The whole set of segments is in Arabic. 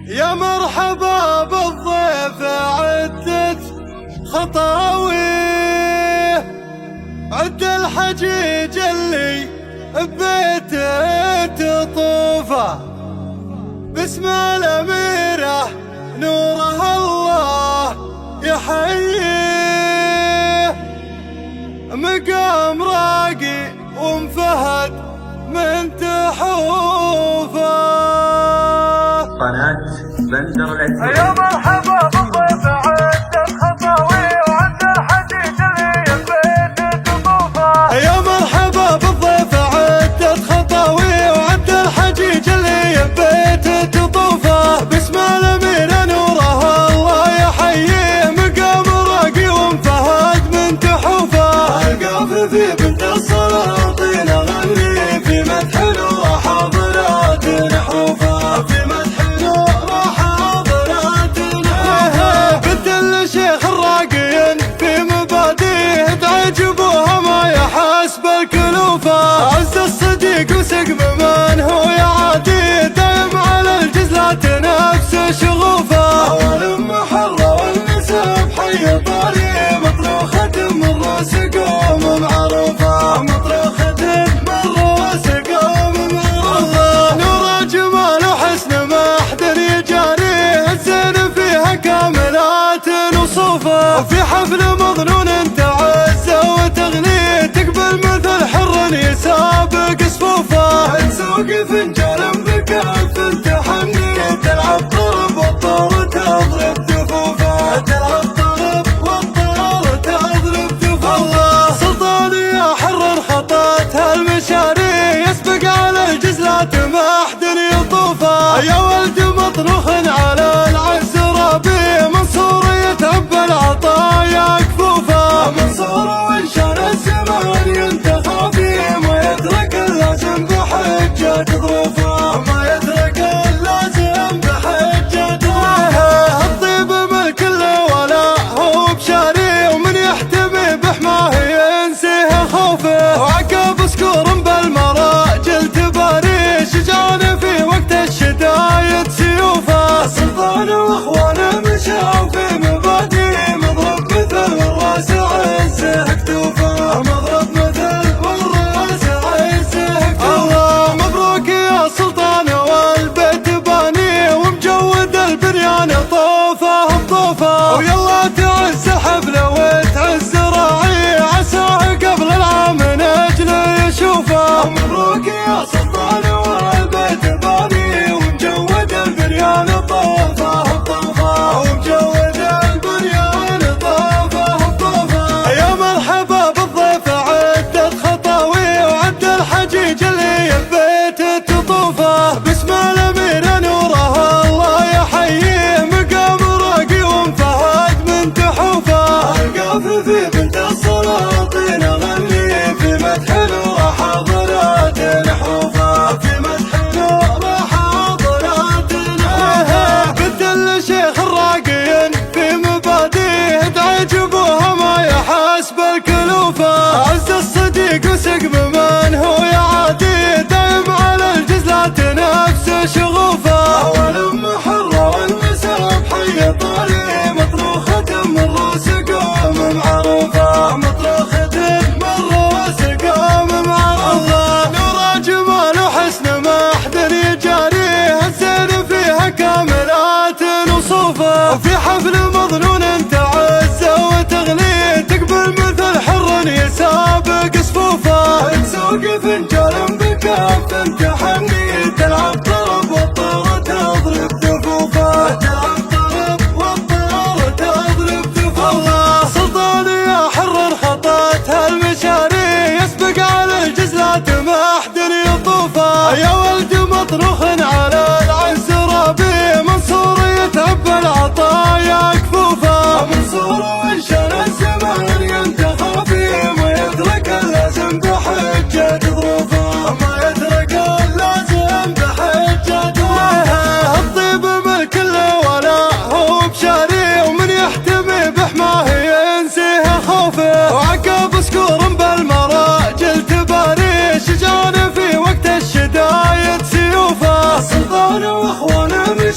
يا مرحبا بالضيف عدت خطاويه، عد الحجيج اللي ببيته تطوفه، باسم الأميرة نورها الله يحييه، مقام راقي ومفهد من تحوفه. قناة بندر العتيق. يا مرحبا بالضيف عد الخطاوي وعد الحجيج اللي ببيته تطوفه، يا مرحبا بالضيف عد الخطاوي وعد الحجيج اللي ببيته تطوفه، باسم الأميرة نورها الله يحييه، مقام راقي ومفهد من تحوفه، القاف في بنت السلاطين اغني في مدح نور حاضرات نحوفه، في مدح نور حاضرات نحوفه، بنت الشيخ الراقيين في مباديه تعجبوها ما يحسب الكلوفه، عز الصديق وسقم من هو يعادي دايم على الجزلات نفس شغوفه، والمحرة والنسب حي طاري مطروخة من راس قوم معروفه، مطروخة من راس قوم معروفه، نور جمال وحسن ما حد يجاريه، الزين فيها كاملات وصوفه، في حفل مظنون تعز وتغني تقبل مثل حر يسابق صفوفه، تسوق فنجان بكف تحني تلعب طرب والطور تضرب دفوفه، تلعب طرب والطور تضرب دفوفه، سلطان يا حر خطات هالمشاري يسبق على الجزلات ما حد يطوفه، يا ولد مطروخ على العز ربي منصور يتعبى العطايا كفوفه.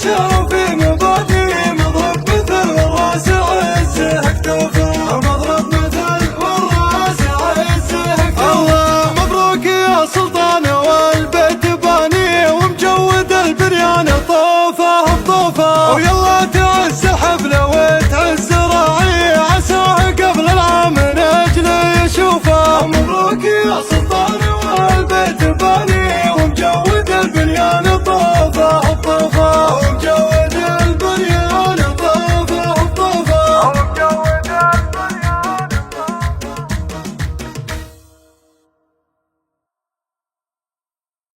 شرفي